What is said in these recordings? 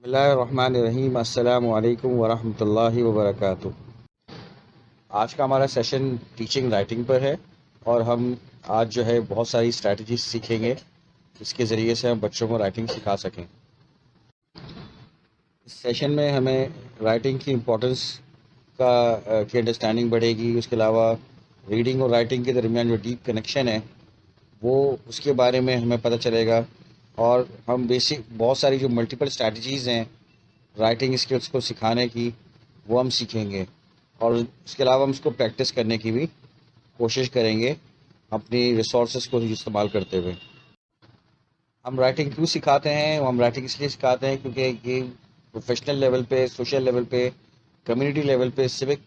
بسم اللہ الرحمن الرحیم، السلام علیکم ورحمۃ اللہ وبرکاتہ۔ آج کا ہمارا سیشن ٹیچنگ رائٹنگ پر ہے، اور ہم آج جو ہے بہت ساری اسٹریٹجیز سیکھیں گے جس کے ذریعے سے ہم بچوں کو رائٹنگ سکھا سکیں۔ اس سیشن میں ہمیں رائٹنگ کی امپورٹنس کی انڈرسٹینڈنگ بڑھے گی۔ اس کے علاوہ ریڈنگ اور رائٹنگ کے درمیان جو ڈیپ کنیکشن ہے وہ اس کے بارے میں ہمیں پتہ چلے گا، اور ہم بیسک بہت ساری جو ملٹیپل اسٹریٹجیز ہیں رائٹنگ اسکلس کو سکھانے کی وہ ہم سیکھیں گے، اور اس کے علاوہ ہم اس کو پریکٹس کرنے کی بھی کوشش کریں گے اپنی ریسورسز کو استعمال کرتے ہوئے۔ ہم رائٹنگ کیوں سکھاتے ہیں؟ ہم رائٹنگ اس لیے سکھاتے ہیں کیونکہ یہ پروفیشنل لیول پہ، سوشل لیول پہ، کمیونٹی لیول پہ، سوک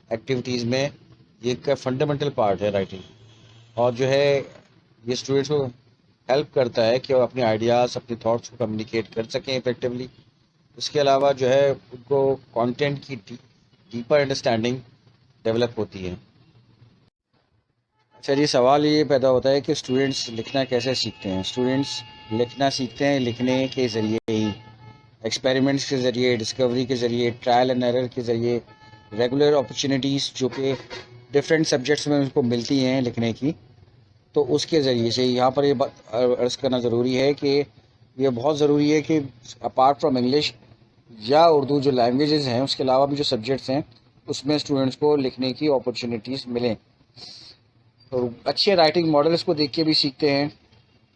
ایکٹیویٹیز میں یہ ایک فنڈامنٹل پارٹ ہے رائٹنگ، اور جو ہے یہ اسٹوڈنٹس کو ہیلپ کرتا ہے کہ وہ اپنے آئیڈیاز، اپنے تھاٹس کو کمیونیکیٹ کر سکیں افیکٹولی۔ اس کے علاوہ جو ہے ان کو کانٹینٹ کی ڈیپر انڈرسٹینڈنگ ڈیولپ ہوتی ہے۔ اچھا جی، سوال یہ پیدا ہوتا ہے کہ اسٹوڈنٹس لکھنا کیسے سیکھتے ہیں؟ اسٹوڈنٹس لکھنا سیکھتے ہیں لکھنے کے ذریعے ہی، ایکسپیریمنٹس کے ذریعے، ڈسکوری کے ذریعے، ٹرائل اینڈ ایرر کے ذریعے، ریگولر اپرچونیٹیز جو کہ ڈفرینٹ سبجیکٹس میں ان کو ملتی ہیں لکھنے کی، تو اس کے ذریعے سے یہاں پر یہ بات عرض کرنا ضروری ہے کہ یہ بہت ضروری ہے کہ اپارٹ فرام انگلش یا اردو جو لینگویجز ہیں، اس کے علاوہ بھی جو سبجیکٹس ہیں اس میں اسٹوڈنٹس کو لکھنے کی اپرچونیٹیز ملیں۔ تو اچھے رائٹنگ ماڈلس کو دیکھ کے بھی سیکھتے ہیں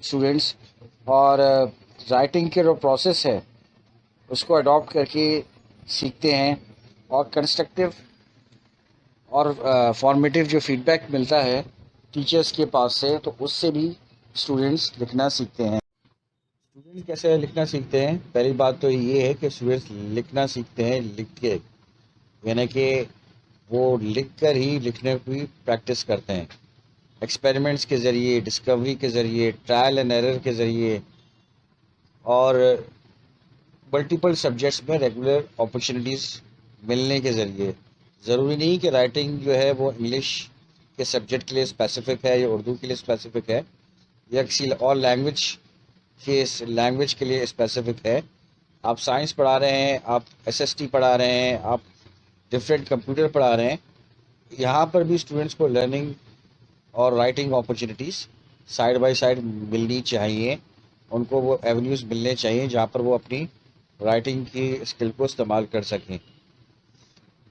اسٹوڈنٹس، اور رائٹنگ کے جو پروسیس ہے اس کو اڈاپٹ کر کے سیکھتے ہیں، اور کنسٹرکٹیو اور فارمیٹیو جو فیڈ بیک ملتا ہے ٹیچرس کے پاس سے، تو اس سے بھی اسٹوڈنٹس لکھنا سیکھتے ہیں۔ اسٹوڈنٹس کیسے لکھنا سیکھتے ہیں؟ پہلی بات تو یہ ہے کہ اسٹوڈنٹس لکھنا سیکھتے ہیں لکھ کے، یعنی کہ وہ لکھ کر ہی لکھنے کی پریکٹس کرتے ہیں، ایکسپیریمنٹس کے ذریعے، ڈسکوری کے ذریعے، ٹرائل اینڈ ایرر کے ذریعے، اور ملٹیپل سبجیکٹس میں ریگولر اپرچونیٹیز ملنے کے ذریعے۔ ضروری نہیں کہ رائٹنگ جو ہے وہ انگلش کے سبجیکٹ کے لیے اسپیسیفک ہے یا اردو کے لیے اسپیسیفک ہے یا کسی اور لینگویج کے لیے اسپیسیفک ہے۔ آپ سائنس پڑھا رہے ہیں، آپ ایس ایس ٹی پڑھا رہے ہیں، آپ ڈفرینٹ کمپیوٹر پڑھا رہے ہیں، یہاں پر بھی اسٹوڈنٹس کو لرننگ اور writing opportunities side by side ملنی چاہیے، ان کو وہ ایونیوز ملنے چاہیے جہاں پر وہ اپنی رائٹنگ کی اسکل کو استعمال کر سکیں۔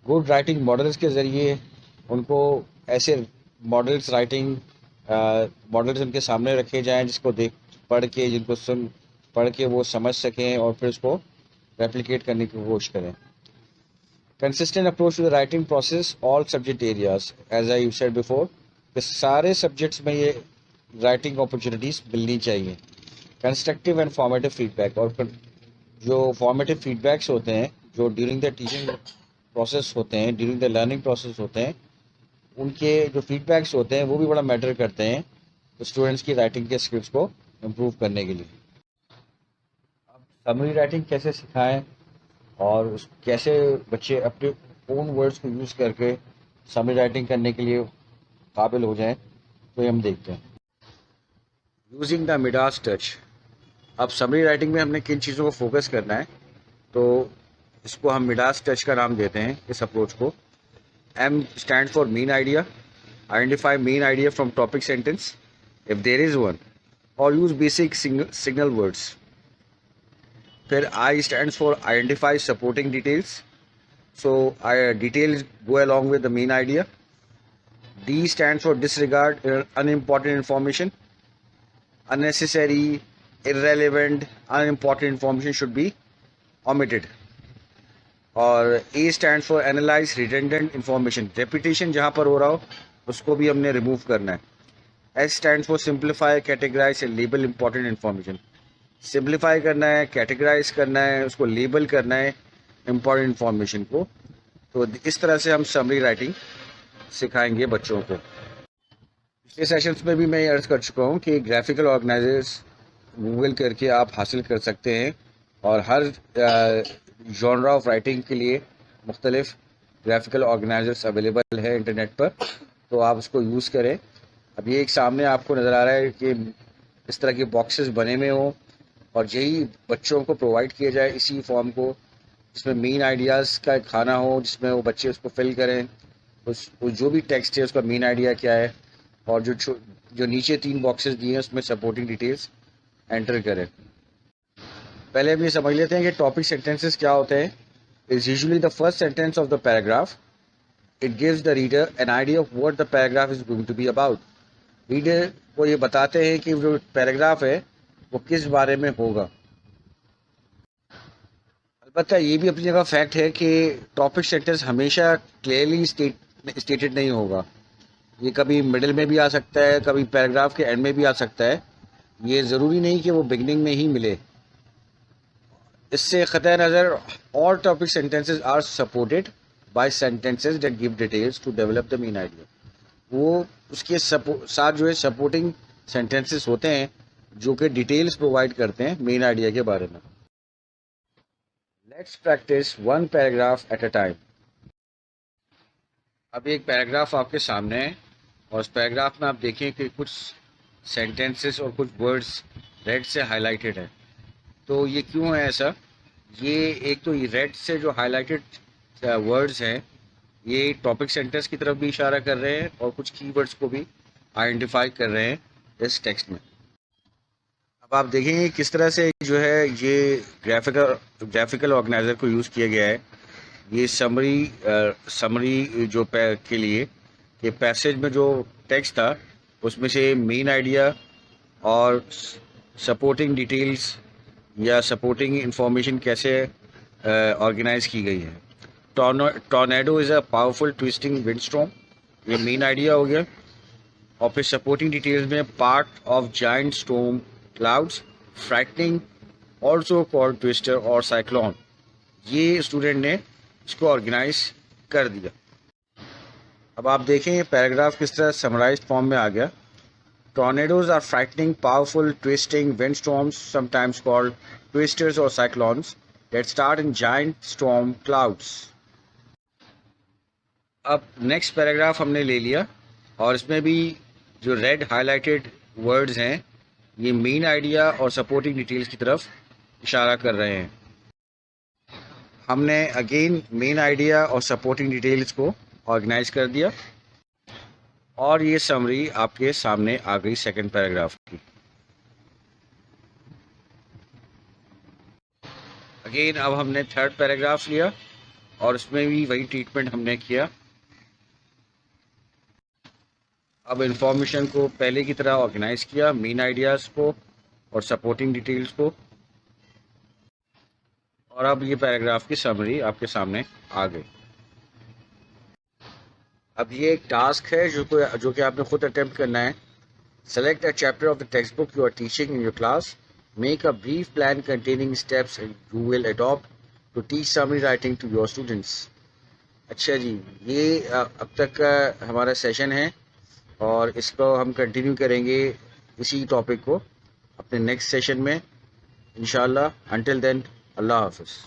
گڈ رائٹنگ ماڈلس کے ذریعے ان کو ایسے رائٹنگ ماڈلس ان کے سامنے رکھے جائیں جس کو پڑھ کے، جن کو پڑھ کے وہ سمجھ سکیں اور پھر اس کو ریپلیکیٹ کرنے کی کوشش کریں۔ Consistent approach to the writing process all subject areas, as I said before, کہ سارے سبجیکٹس میں یہ رائٹنگ اپرچونیٹیز ملنی چاہیے۔ Constructive and formative feedback, اور جو فارمیٹیو فیڈ بیکس ہوتے ہیں جو ڈیورنگ دا ٹیچنگ پروسیس ہوتے ہیں، ڈیورنگ دا لرننگ پروسیس ہوتے ہیں، ان کے جو فیڈ بیکس ہوتے ہیں وہ بھی بڑا میٹر کرتے ہیں اسٹوڈنٹس کی رائٹنگ کے اسکلس کو امپروو کرنے کے لیے۔ اب سمری رائٹنگ کیسے سکھائیں اور کیسے بچے اپنے اون ورڈس کو یوز کر کے سمری رائٹنگ کرنے کے لیے قابل ہو جائیں، تو یہ ہم دیکھتے ہیں۔ یوزنگ دا مڈاس ٹچ، اب سمری رائٹنگ میں ہم نے کن چیزوں کو فوکس کرنا ہے، تو اس کو ہم مڈاس ٹچ کا نام دیتے ہیں اس اپروچ کو۔ M stand for main idea, identify main idea from topic sentence if there is one, اور یوز بیسک سگنل ورڈس۔ پھر I stands for identify supporting details, so details go along with the main idea. D stands for disregard unimportant information. Unnecessary, irrelevant, unimportant information should be omitted. اور A stands for analyze redundant information. Repetition جہاں پر ہو رہا ہو اس کو بھی ہم نے remove کرنا ہے۔ S stands for simplify, categorize and label important information. Simplify کرنا ہے، کیٹیگرائز کرنا ہے، اس کو لیبل کرنا ہے امپورٹنٹ انفارمیشن کو۔ تو اس طرح سے ہم سمری رائٹنگ سکھائیں گے بچوں کو۔ پچھلے سیشنز میں بھی میں یہ عرض کر چکا ہوں کہ گرافیکل آرگنائزرز گوگل کر کے آپ حاصل کر سکتے ہیں، اور ہر جانرا آف رائٹنگ کے لیے مختلف گرافیکل آرگنائزرز اویلیبل ہے انٹرنیٹ پر، تو آپ اس کو یوز کریں۔ اب یہ ایک سامنے آپ کو نظر آ رہا ہے کہ اس طرح کے باکسز بنے ہوئے ہوں، اور یہی بچوں کو پرووائڈ کیا جائے اسی فارم کو، جس میں مین آئیڈیاز کا ایک کھانا ہو، جس میں وہ بچے اس کو فل کریں، جو بھی ٹیکسٹ ہے اس کا مین آئیڈیا کیا ہے، اور جو نیچے 3 باکسز دیے ہیں اس میں سپورٹنگ ڈیٹیلز انٹر کریں۔ پہلے ہم یہ سمجھ لیتے ہیں کہ ٹاپک سینٹینسز کیا ہوتے ہیں۔ Is usually the first sentence of the paragraph. It gives the reader an idea of what the paragraph is going to be about. Reader کو یہ بتاتے ہیں کہ جو پیراگراف ہے وہ کس بارے میں ہوگا۔ البتہ یہ بھی اپنی جگہ فیکٹ ہے کہ ٹاپک سینٹینس ہمیشہ کلیئرلی اسٹیٹڈ نہیں ہوگا، یہ کبھی مڈل میں بھی آ سکتا ہے، کبھی پیراگراف کے اینڈ میں بھی آ سکتا ہے، یہ ضروری نہیں کہ وہ بگننگ میں ہی ملے۔ اس سے قطع نظر all topic sentences are supported by sentences that give details to develop the main idea. وہ اس کے ساتھ جو ہے سپورٹنگ سینٹینسز ہوتے ہیں جو کہ ڈیٹیلز پرووائڈ کرتے ہیں مین آئیڈیا کے بارے میں۔ Let's practice 1 paragraph at a time. اب ایک پیراگراف آپ کے سامنے ہے اور اس پیراگراف میں آپ دیکھیں کہ کچھ سینٹینسز اور کچھ ورڈز ریڈ سے ہائی لائٹڈ ہیں۔ تو یہ کیوں ہے ایسا؟ یہ ایک تو یہ ریڈ سے جو ہائی لائٹڈ ورڈز ہیں یہ ٹاپک سینٹینس کی طرف بھی اشارہ کر رہے ہیں اور کچھ کی ورڈز کو بھی آئیڈینٹیفائی کر رہے ہیں اس ٹیکسٹ میں۔ اب آپ دیکھیں گے کس طرح سے جو ہے یہ گرافیکل آرگنائزر کو یوز کیا گیا ہے۔ یہ سمری جو کے لیے کہ پیسج میں جو ٹیکسٹ تھا اس میں سے مین آئیڈیا اور سپورٹنگ ڈیٹیلز یا سپورٹنگ انفارمیشن کیسے آرگنائز کی گئی ہے۔ Tornado is a powerful twisting wind storm, یہ مین آئیڈیا ہو گیا۔ اور پھر سپورٹنگ ڈیٹیلز میں part of giant storm clouds frightening also called twister اور سائیکلون، یہ اسٹوڈنٹ نے اس کو آرگنائز کر دیا۔ اب آپ دیکھیں یہ پیراگراف کس طرح سمرائزڈ فارم میں آ گیا۔ Tornadoes are frightening, powerful, twisting windstorms, sometimes called twisters or cyclones, that start in giant storm clouds. اب نیکسٹ پیراگراف ہم نے لے لیا اور اس میں بھی جو ریڈ ہائی لائٹڈ ورڈز ہیں یہ مین آئیڈیا اور سپورٹنگ ڈیٹیلز کی طرف اشارہ کر رہے ہیں۔ ہم نے اگین مین آئیڈیا اور سپورٹنگ ڈیٹیلز کو آرگنائز کر دیا اور یہ سمری آپ کے سامنے آ گئی سیکنڈ پیراگراف کی۔ اگین اب ہم نے تھرڈ پیراگراف لیا اور اس میں بھی وہی ٹریٹمنٹ ہم نے کیا۔ اب انفارمیشن کو پہلے کی طرح آرگنائز کیا، مین آئیڈیاز کو اور سپورٹنگ ڈیٹیلز کو، اور اب یہ پیراگراف کی سمری آپ کے سامنے آ گئی۔ اب یہ ایک ٹاسک ہے جو کہ آپ نے خود اٹیمپٹ کرنا ہے۔ Select a chapter of the textbook you are teaching in your class, make a brief plan containing steps you will adapt to teach summary writing to your students. اچھا جی، یہ اب تک کا ہمارا سیشن ہے اور اس کو ہم کنٹینیو کریں گے اسی ٹاپک کو اپنے نیکسٹ سیشن میں انشاءاللہ۔ انٹل دین، اللہ حافظ۔